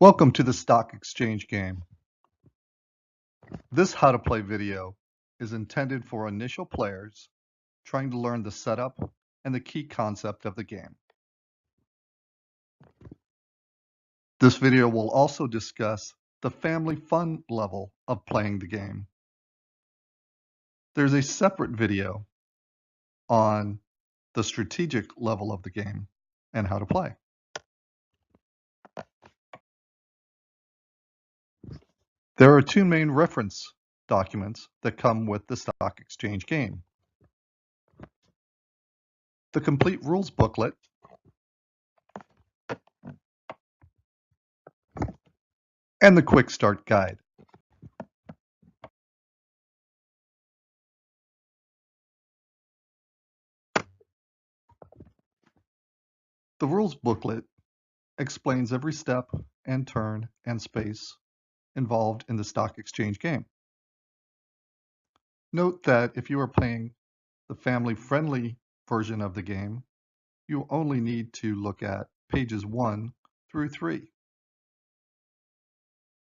Welcome to the stock exchange game. This how to play video is intended for initial players trying to learn the setup and the key concept of the game. This video will also discuss the family fun level of playing the game. There's a separate video on the strategic level of the game and how to play. There are two main reference documents that come with the stock exchange game. The complete rules booklet and the quick start guide. The rules booklet explains every step and turn and space involved in the stock exchange game. Note that if you are playing the family-friendly version of the game, you only need to look at pages 1 through 3.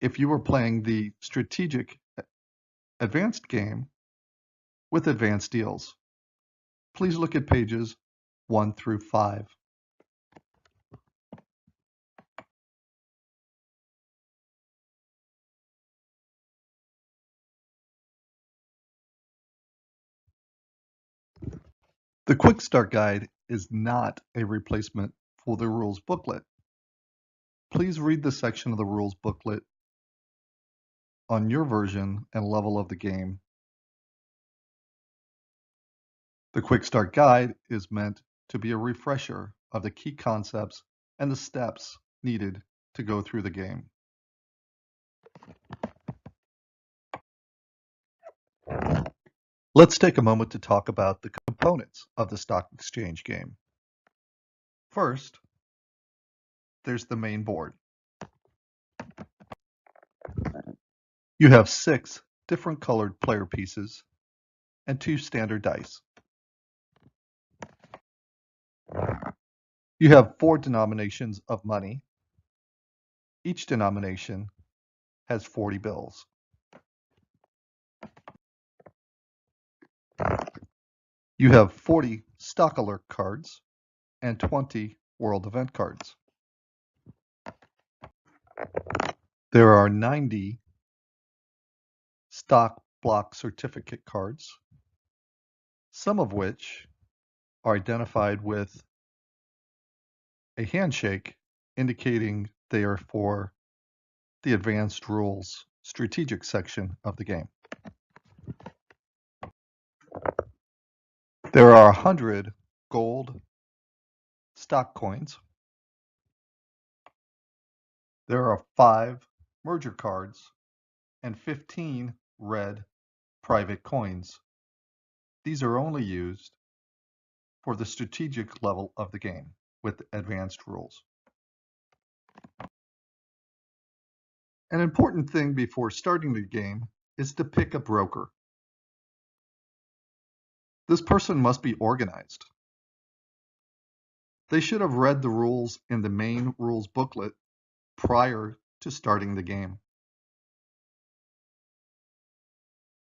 If you are playing the strategic advanced game with advanced deals, please look at pages 1 through 5. The Quick Start Guide is not a replacement for the rules booklet. Please read the section of the rules booklet on your version and level of the game. The Quick Start Guide is meant to be a refresher of the key concepts and the steps needed to go through the game. Let's take a moment to talk about the components of the stock exchange game. First, there's the main board. You have 6 different colored player pieces and 2 standard dice. You have 4 denominations of money. Each denomination has 40 bills. You have 40 stock alert cards and 20 world event cards. There are 90 stock block certificate cards, some of which are identified with a handshake indicating they are for the advanced rules strategic section of the game. There are 100 gold stock coins. There are 5 merger cards and 15 red private coins. These are only used for the strategic level of the game with advanced rules. An important thing before starting the game is to pick a broker. This person must be organized. They should have read the rules in the main rules booklet prior to starting the game.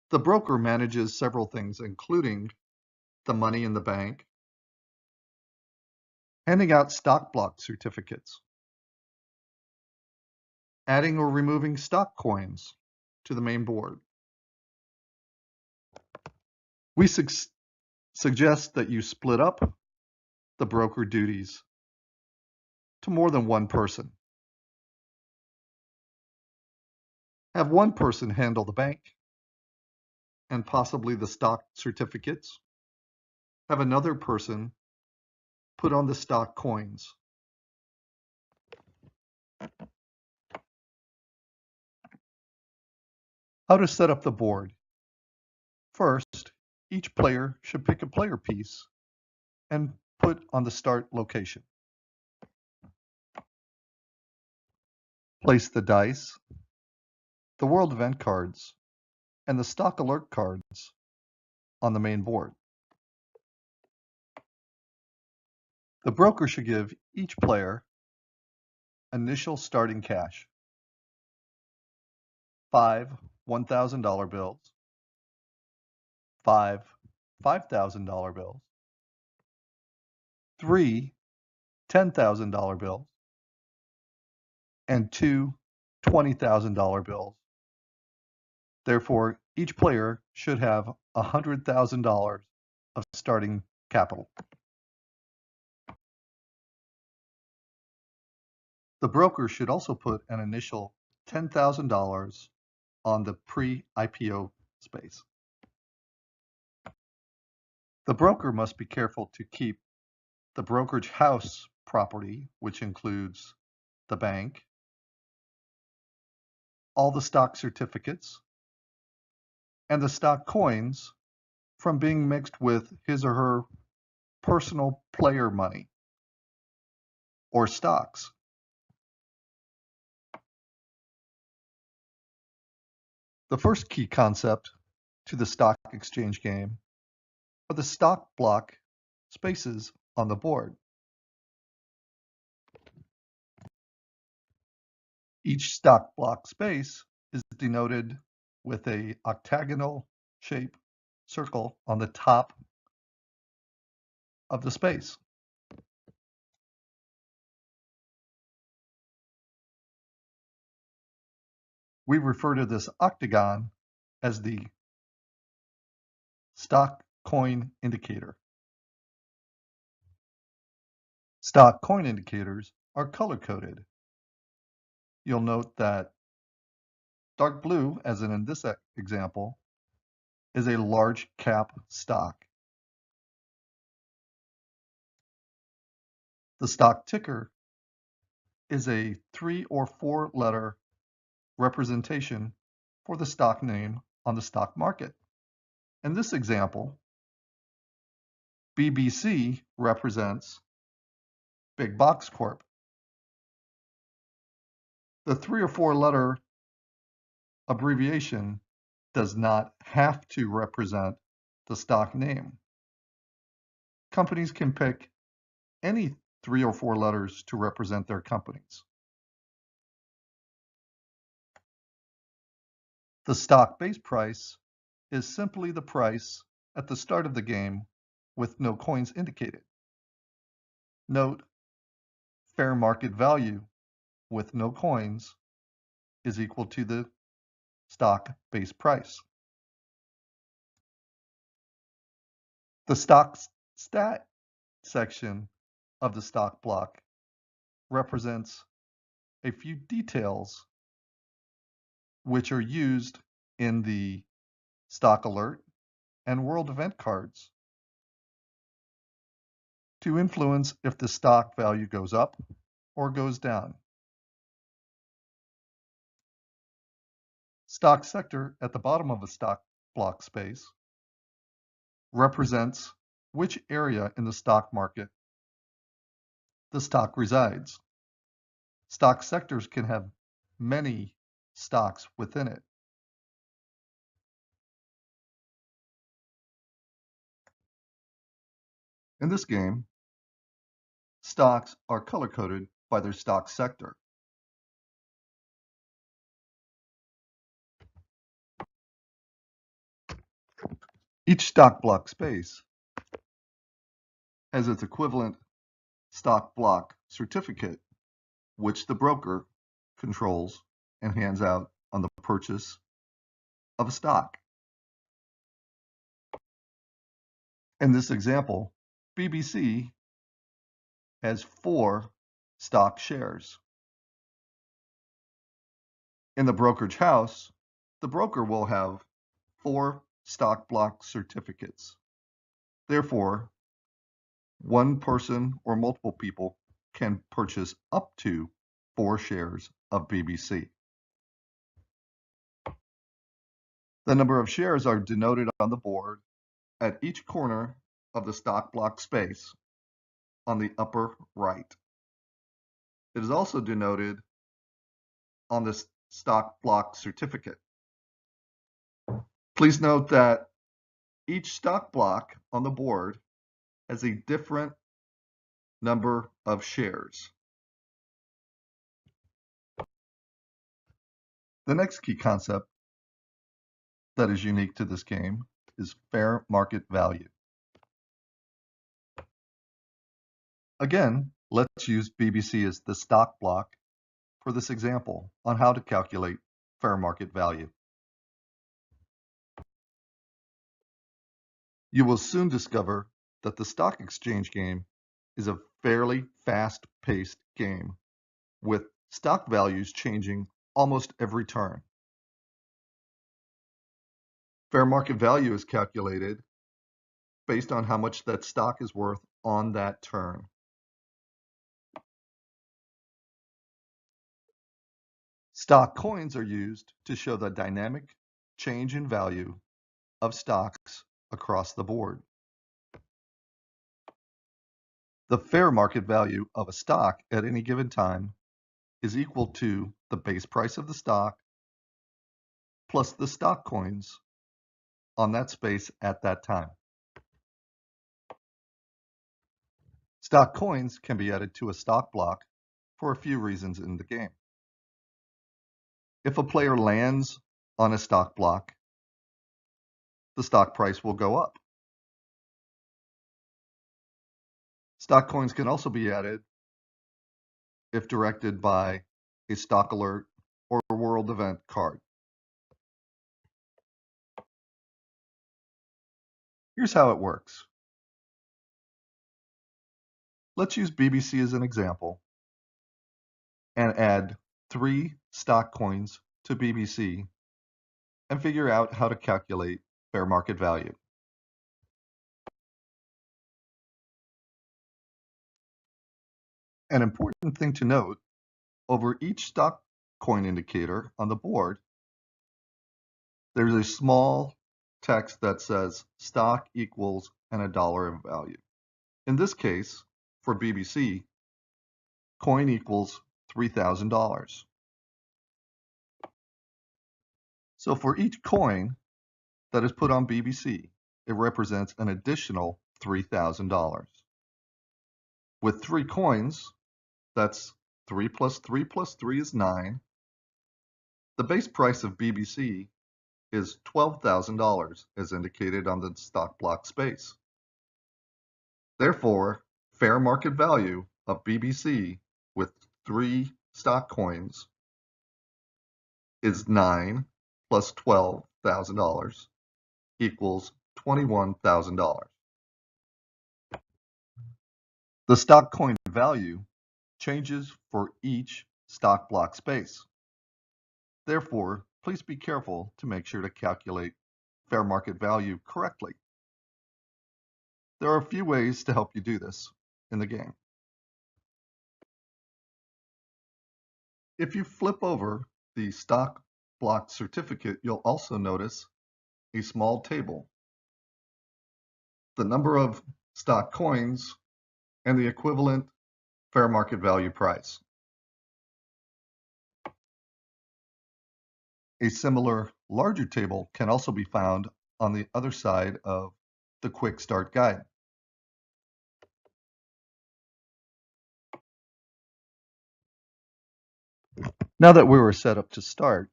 The broker manages several things, including the money in the bank, handing out stock block certificates, adding or removing stock coins to the main board. We suggest that you split up the broker duties to more than one person. Have one person handle the bank and possibly the stock certificates. Have another person put on the stock coins. How to set up the board. First, each player should pick a player piece and put on the start location. Place the dice, the world event cards, and the stock alert cards on the main board. The broker should give each player initial starting cash 5 $1,000 bills, 5 $5,000 bills, 3 $10,000 bills, and 2 $20,000 bills. Therefore, each player should have $100,000 of starting capital. The broker should also put an initial $10,000 on the pre-IPO space. The broker must be careful to keep the brokerage house property, which includes the bank, all the stock certificates, and the stock coins from being mixed with his or her personal player money or stocks. The first key concept to the stock exchange game are the stock block spaces on the board. Each stock block space is denoted with a octagonal shape circle on the top of the space. We refer to this octagon as the stock coin indicator. Stock coin indicators are color-coded. You'll note that dark blue, as in this example, is a large cap stock. The stock ticker is a 3 or 4 letter representation for the stock name on the stock market. In this example, BBC represents Big Box Corp. The 3 or 4 letter abbreviation does not have to represent the stock name. Companies can pick any 3 or 4 letters to represent their companies. The stock base price is simply the price at the start of the game with no coins indicated. Note, fair market value with no coins is equal to the stock base price. The stock stat section of the stock block represents a few details which are used in the stock alert and world event cards to influence if the stock value goes up or goes down. Stock sector at the bottom of a stock block space represents which area in the stock market the stock resides. Stock sectors can have many stocks within it. In this game, stocks are color-coded by their stock sector. Each stock block space has its equivalent stock block certificate, which the broker controls and hands out on the purchase of a stock. In this example, BBC has 4 stock shares. In the brokerage house, the broker will have 4 stock block certificates. Therefore, one person or multiple people can purchase up to 4 shares of BBC. The number of shares are denoted on the board at each corner of the stock block space on the upper right. It is also denoted on the stock block certificate. Please note that each stock block on the board has a different number of shares. The next key concept that is unique to this game is fair market value. Again, let's use BBC as the stock block for this example on how to calculate fair market value. You will soon discover that the stock exchange game is a fairly fast-paced game with stock values changing almost every turn. Fair market value is calculated based on how much that stock is worth on that turn. Stock coins are used to show the dynamic change in value of stocks across the board. The fair market value of a stock at any given time is equal to the base price of the stock plus the stock coins on that space at that time. Stock coins can be added to a stock block for a few reasons in the game. If a player lands on a stock block, the stock price will go up. Stock coins can also be added if directed by a stock alert or world event card. Here's how it works. Let's use BBC as an example and add 3 stock coins to BBC and figure out how to calculate fair market value. An important thing to note, over each stock coin indicator on the board, there's a small text that says stock equals and a dollar in value. In this case, for BBC, coin equals $3,000. So for each coin that is put on BBC, it represents an additional $3,000. With 3 coins, that's 3 plus 3 plus 3 is 9. The base price of BBC is $12,000 as indicated on the stock block space. Therefore, fair market value of BBC with 3 stock coins is 9 plus $12,000 equals $21,000. The stock coin value changes for each stock block space. Therefore, please be careful to make sure to calculate fair market value correctly. There are a few ways to help you do this in the game. If you flip over the stock block certificate, you'll also notice a small table. The number of stock coins and the equivalent fair market value price. A similar larger table can also be found on the other side of the Quick Start Guide. Now that we were set up to start,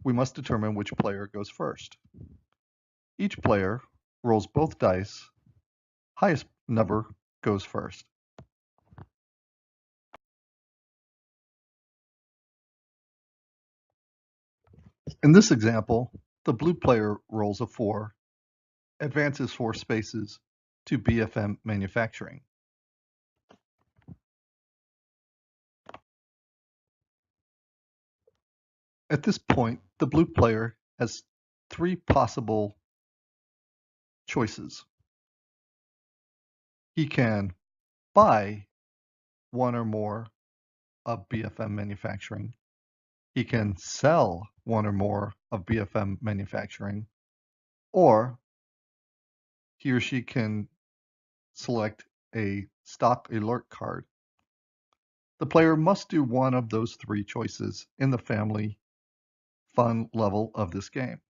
we must determine which player goes first. Each player rolls both dice. Highest number goes first. In this example, the blue player rolls a 4, advances 4 spaces to BFM Manufacturing. At this point, the blue player has 3 possible choices. He can buy one or more of BFM Manufacturing. He can sell one or more of BFM Manufacturing, or he or she can select a stock alert card. The player must do one of those 3 choices in the family fun level of this game.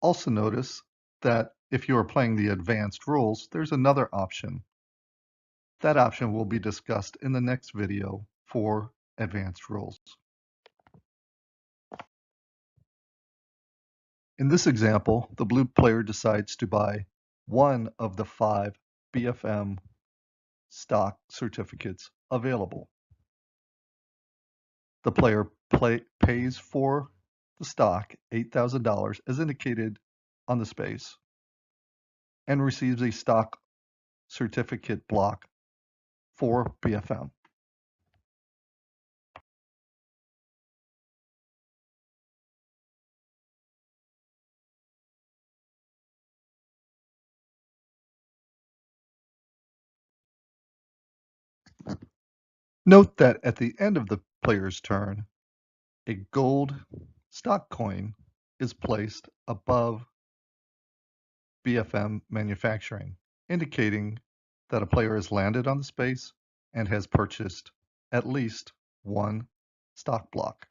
Also notice that if you are playing the advanced rules, there's another option. That option will be discussed in the next video for advanced rules. In this example, the blue player decides to buy one of the 5 BFM stock certificates available. The player pays for the stock $8,000 as indicated on the space and receives a stock certificate block for BFM. Note that at the end of the player's turn, a gold stock coin is placed above BFM manufacturing, indicating that a player has landed on the space and has purchased at least one stock block.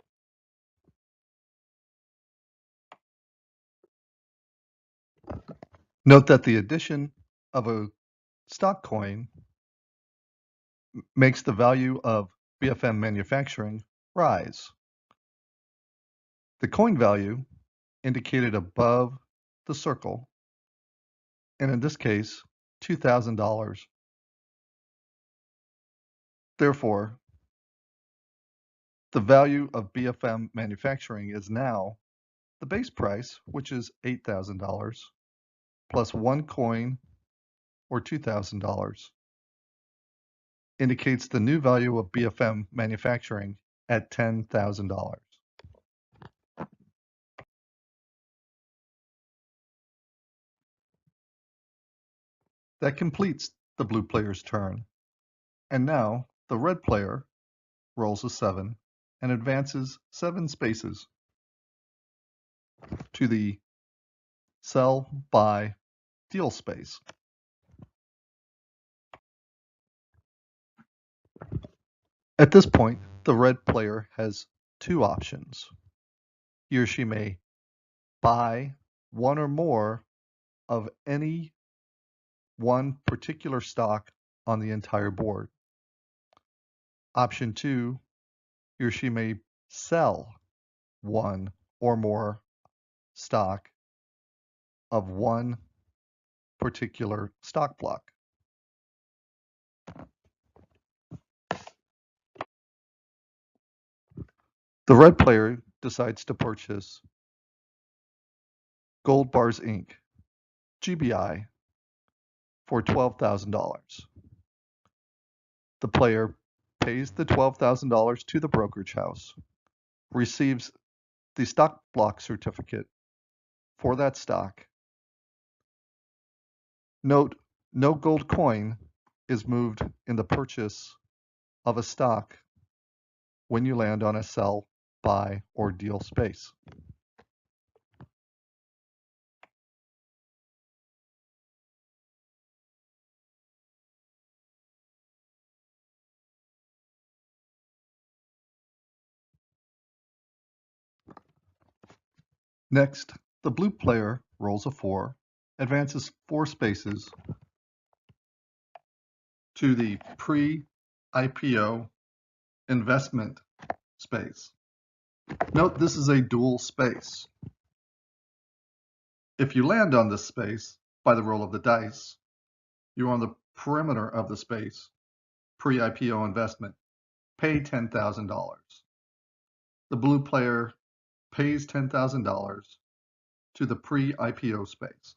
Note that the addition of a stock coin makes the value of BFM manufacturing rise. The coin value indicated above the circle, and in this case, $2,000. Therefore, the value of BFM manufacturing is now the base price, which is $8,000, plus one coin, or $2,000, indicates the new value of BFM manufacturing at $10,000. That completes the blue player's turn. And now the red player rolls a 7 and advances 7 spaces to the sell, buy, deal space. At this point, the red player has 2 options. He or she may buy one or more of any one particular stock on the entire board. Option 2, he or she may sell one or more stock of one particular stock block. The red player decides to purchase Gold Bars Inc., GBI, for $12,000. The player pays the $12,000 to the brokerage house, receives the stock block certificate for that stock. Note, no gold coin is moved in the purchase of a stock when you land on a sell, buy, or deal space. Next, the blue player rolls a 4, advances 4 spaces to the pre-IPO investment space. Note this is a dual space. If you land on this space by the roll of the dice, you're on the perimeter of the space, pre-IPO investment, pay $10,000. The blue player pays $10,000 to the pre-IPO space.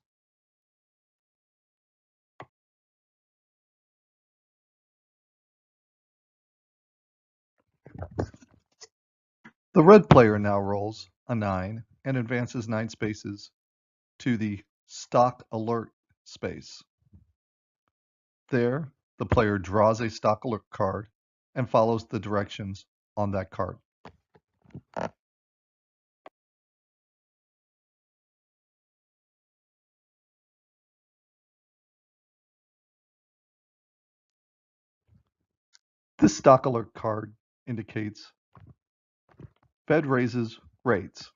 The red player now rolls a 9 and advances 9 spaces to the stock alert space. There, the player draws a stock alert card and follows the directions on that card. This stock alert card indicates Fed raises rates.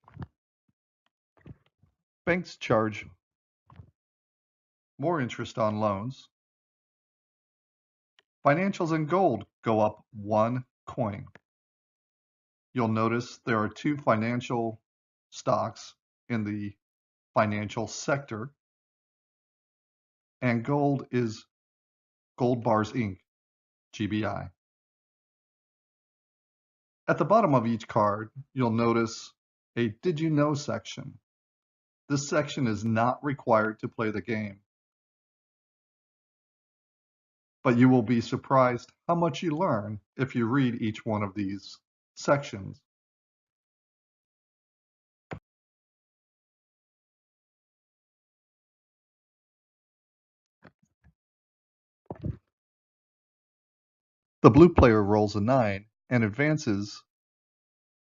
Banks charge more interest on loans. Financials and gold go up 1 coin. You'll notice there are 2 financial stocks in the financial sector, and gold is Gold Bars Inc., GBI. At the bottom of each card, you'll notice a Did You Know section. This section is not required to play the game, but you will be surprised how much you learn if you read each one of these sections. The blue player rolls a 9 and advances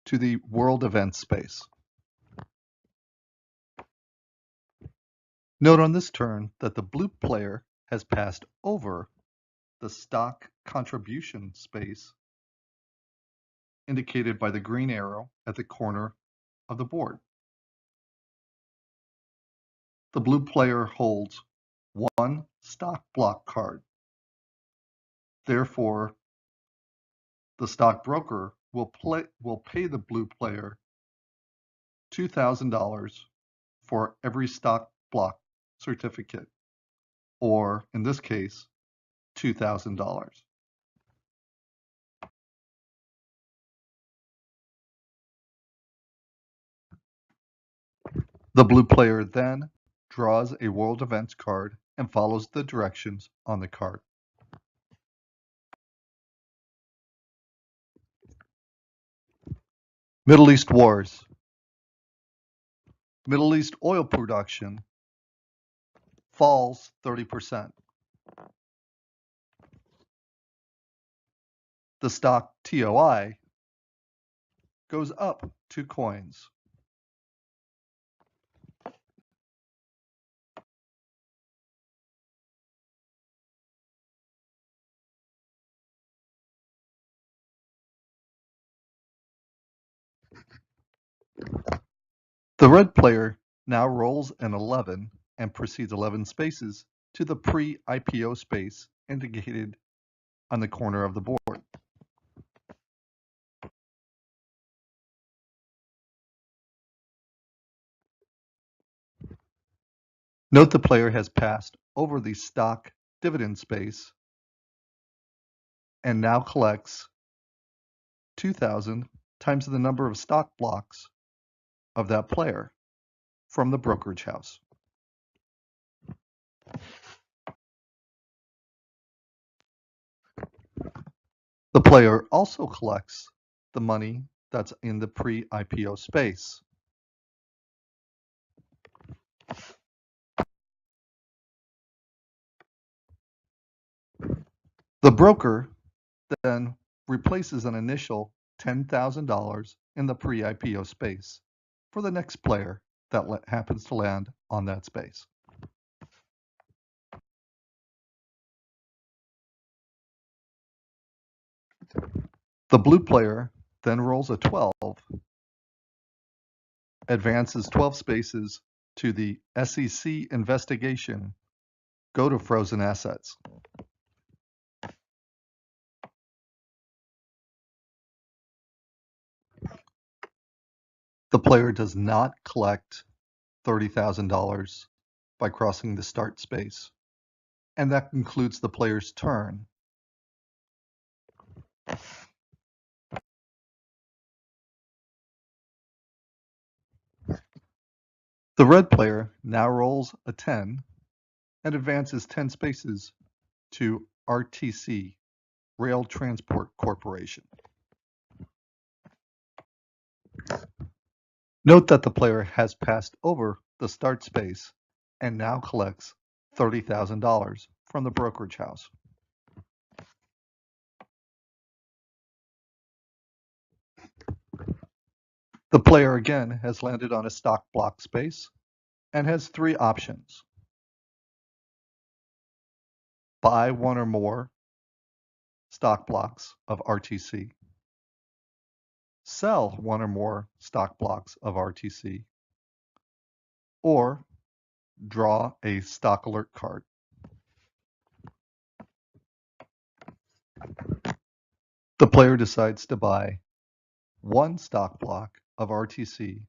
to the World Events space. Note on this turn that the blue player has passed over the stock contribution space indicated by the green arrow at the corner of the board. The blue player holds one stock block card. Therefore, the stockbroker will pay the blue player $2,000 for every stock block certificate, or in this case, $2,000. The blue player then draws a world events card and follows the directions on the card. Middle East wars. Middle East oil production falls 30%. The stock TOI goes up 2 coins. The red player now rolls an 11 and proceeds 11 spaces to the pre-IPO space indicated on the corner of the board. Note the player has passed over the stock dividend space and now collects 2,000 times the number of stock blocks of that player from the brokerage house. The player also collects the money that's in the pre-IPO space. The broker then replaces an initial $10,000 in the pre-IPO space for the next player that happens to land on that space. The blue player then rolls a 12, advances 12 spaces to the SEC investigation, go to frozen assets. The player does not collect $30,000 by crossing the start space, and that concludes the player's turn. The red player now rolls a 10 and advances 10 spaces to RTC, Rail Transport Corporation. Note that the player has passed over the start space and now collects $30,000 from the brokerage house. The player again has landed on a stock block space and has 3 options. Buy one or more stock blocks of RTC, sell one or more stock blocks of RTC, or draw a stock alert card. The player decides to buy one stock block of RTC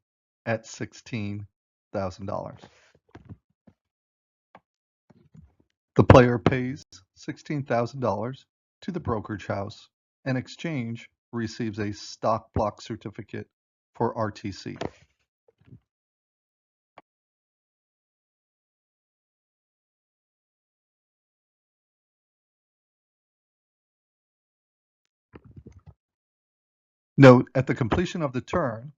at $16. $16,000. The player pays $16,000 to the brokerage house. In exchange, receives a stock block certificate for RTC. Note, at the completion of the turn,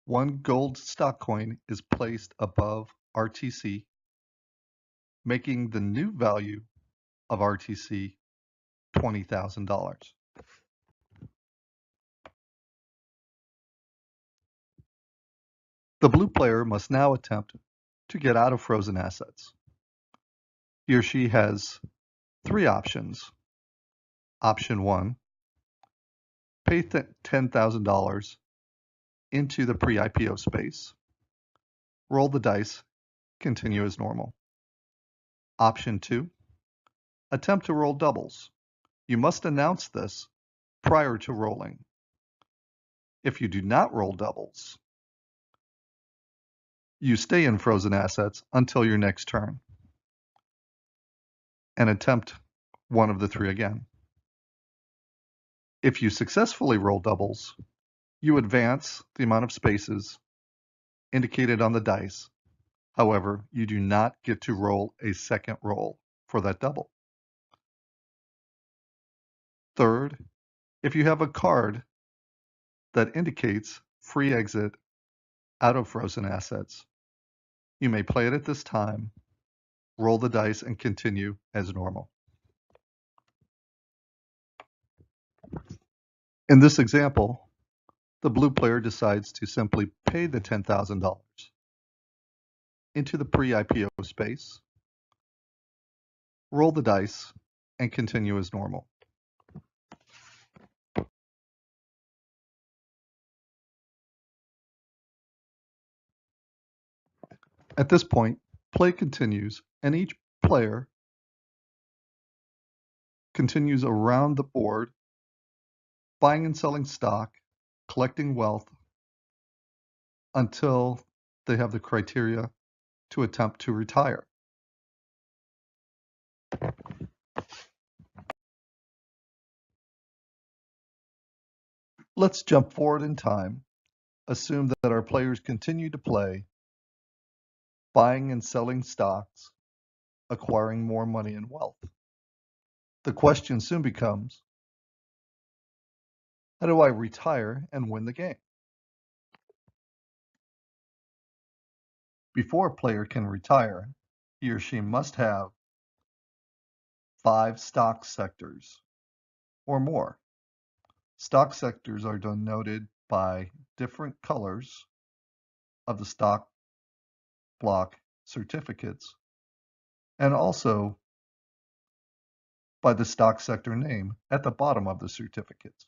one gold stock coin is placed above RTC, making the new value of RTC $20,000. The blue player must now attempt to get out of frozen assets. He or she has three options. Option 1, pay $10,000 into the pre-IPO space. Roll the dice, continue as normal. Option 2, attempt to roll doubles. You must announce this prior to rolling. If you do not roll doubles, you stay in frozen assets until your next turn and attempt one of the three again. If you successfully roll doubles, you advance the amount of spaces indicated on the dice. However, you do not get to roll a second roll for that double. Third, if you have a card that indicates free exit out of frozen assets, you may play it at this time, roll the dice, and continue as normal. In this example, the blue player decides to simply pay the $10,000 into the pre-IPO space, roll the dice, and continue as normal. At this point, play continues, and each player continues around the board, buying and selling stock, collecting wealth, until they have the criteria to attempt to retire. Let's jump forward in time. Assume that our players continue to play, buying and selling stocks, acquiring more money and wealth. The question soon becomes, how do I retire and win the game? Before a player can retire, he or she must have 5 stock sectors or more. Stock sectors are denoted by different colors of the stock block certificates and also by the stock sector name at the bottom of the certificates.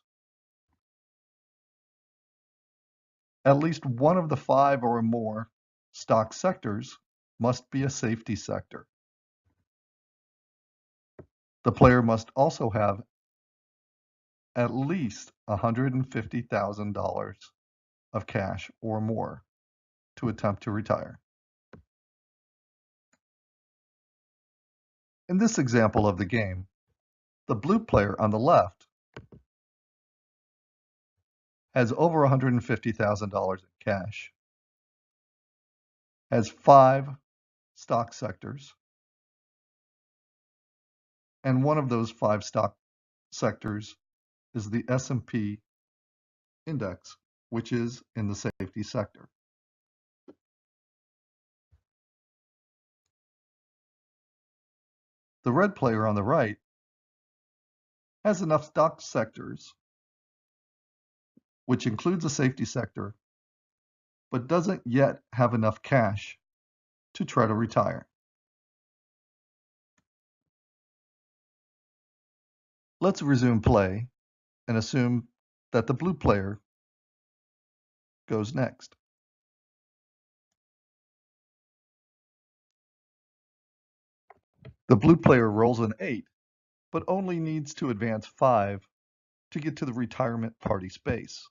At least one of the 5 or more stock sectors must be a safety sector. The player must also have at least $150,000 of cash or more to attempt to retire. In this example of the game, the blue player on the left has over $150,000 in cash, has 5 stock sectors, and one of those 5 stock sectors is the S&P index, which is in the safety sector. The red player on the right has enough stock sectors, which includes a safety sector, but doesn't yet have enough cash to try to retire. Let's resume play and assume that the blue player goes next. The blue player rolls an 8, but only needs to advance 5 to get to the retirement party space.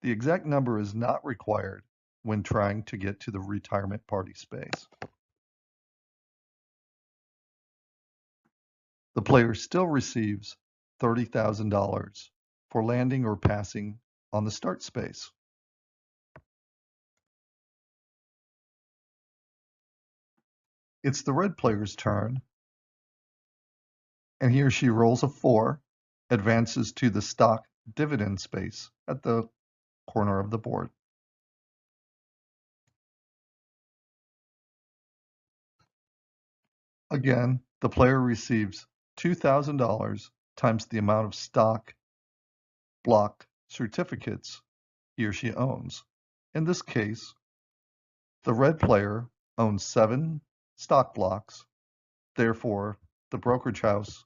The exact number is not required when trying to get to the retirement party space. The player still receives $30,000 for landing or passing on the start space. It's the red player's turn, and he or she rolls a 4, advances to the stock dividend space at the corner of the board. Again, the player receives $2,000 times the amount of stock block certificates he or she owns. In this case, the red player owns 7 stock blocks. Therefore, the brokerage house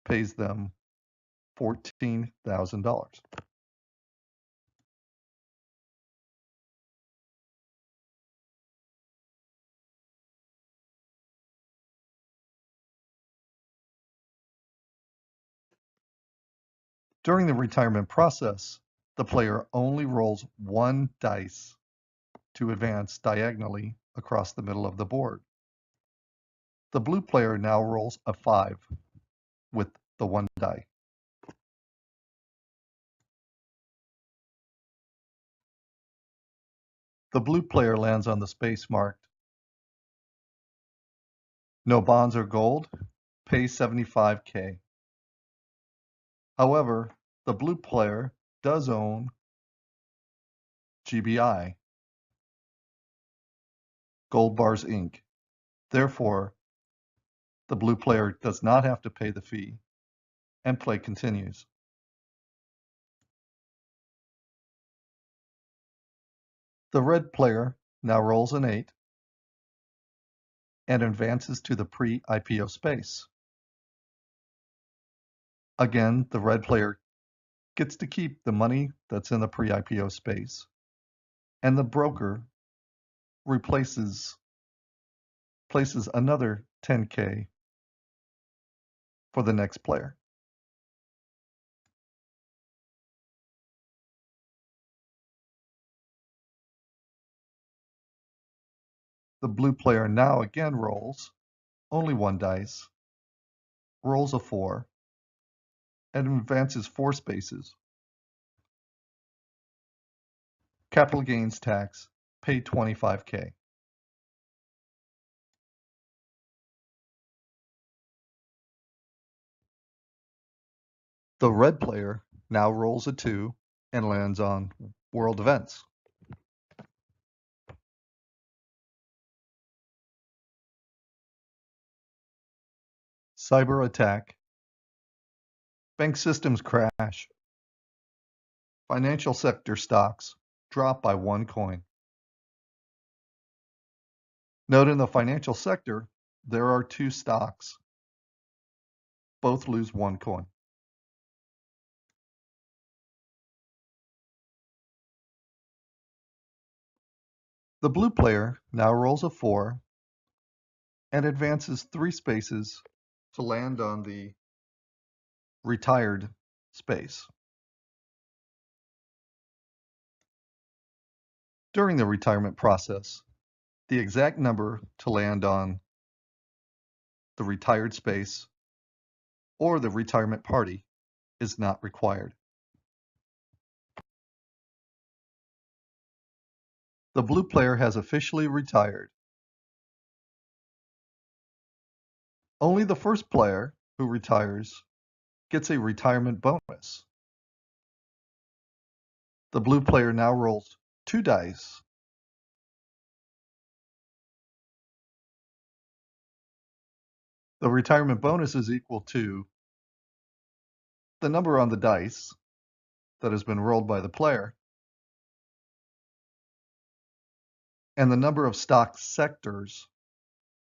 pays them $14,000. During the retirement process, the player only rolls 1 dice to advance diagonally across the middle of the board. The blue player now rolls a 5 with the 1 die. The blue player lands on the space marked "No bonds or gold, pay $75K." However, the blue player does own GBI, Gold Bars Inc. Therefore, the blue player does not have to pay the fee, and play continues. The red player now rolls an 8 and advances to the pre-IPO space. Again, the red player gets to keep the money that's in the pre-IPO space, and the broker places another $10K for the next player. The blue player now again rolls only 1 dice, rolls a 4, and advances 4 spaces. Capital gains tax, pay $25K. The red player now rolls a 2 and lands on world events. Cyber attack. Bank systems crash. Financial sector stocks drop by 1 coin. Note in the financial sector, there are 2 stocks. Both lose 1 coin. The blue player now rolls a 4 and advances 3 spaces to land on the retired space. During the retirement process, the exact number to land on the retired space or the retirement party is not required. The blue player has officially retired. Only the first player who retires gets a retirement bonus. The blue player now rolls 2 dice. The retirement bonus is equal to the number on the dice that has been rolled by the player and the number of stock sectors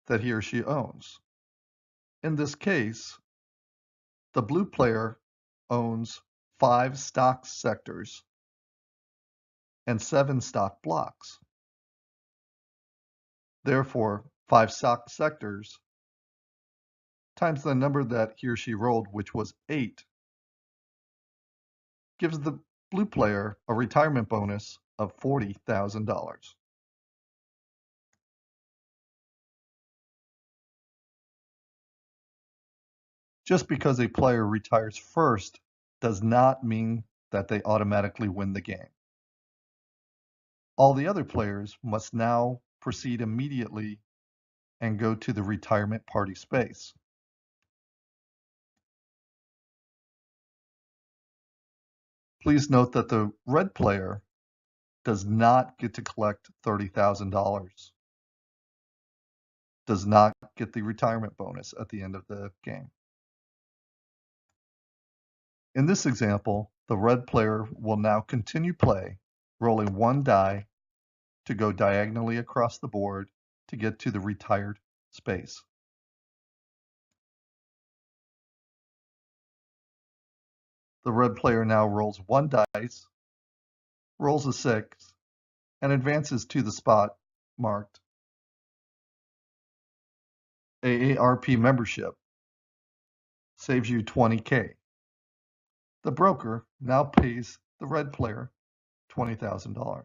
that he or she owns. In this case, the blue player owns 5 stock sectors and 7 stock blocks. Therefore, 5 stock sectors times the number that he or she rolled, which was 8, gives the blue player a retirement bonus of $40,000. Just because a player retires first does not mean that they automatically win the game. All the other players must now proceed immediately and go to the retirement party space. Please note that the red player does not get to collect $30,000, does not get the retirement bonus at the end of the game. In this example, the red player will now continue play, rolling one die to go diagonally across the board to get to the retired space. The red player now rolls one dice, rolls a 6, and advances to the spot marked AARP membership. Saves you $20K. The broker now pays the red player $20,000.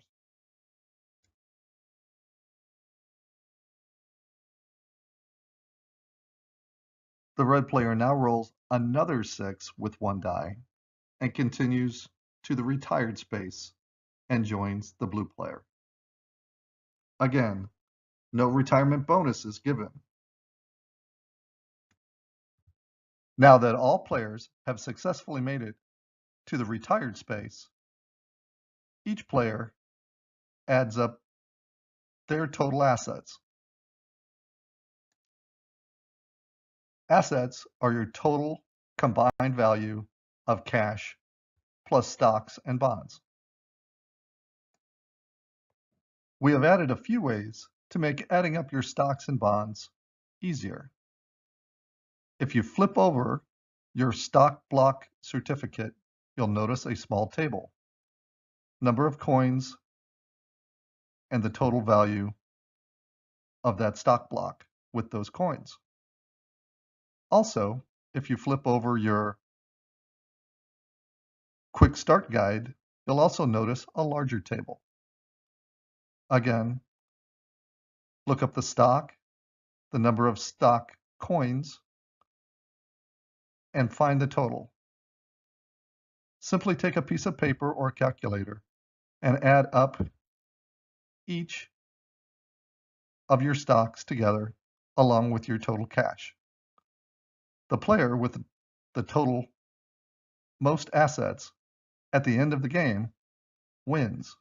The red player now rolls another 6 with one die and continues to the retired space and joins the blue player. Again, no retirement bonus is given. Now that all players have successfully made it to the retired space, each player adds up their total assets. Assets are your total combined value of cash plus stocks and bonds. We have added a few ways to make adding up your stocks and bonds easier. If you flip over your stock block certificate, you'll notice a small table, number of coins, and the total value of that stock block with those coins. Also, if you flip over your quick start guide, you'll also notice a larger table. Again, look up the stock, the number of stock coins, and find the total. Simply take a piece of paper or calculator and add up each of your stocks together along with your total cash. The player with the total most assets at the end of the game wins.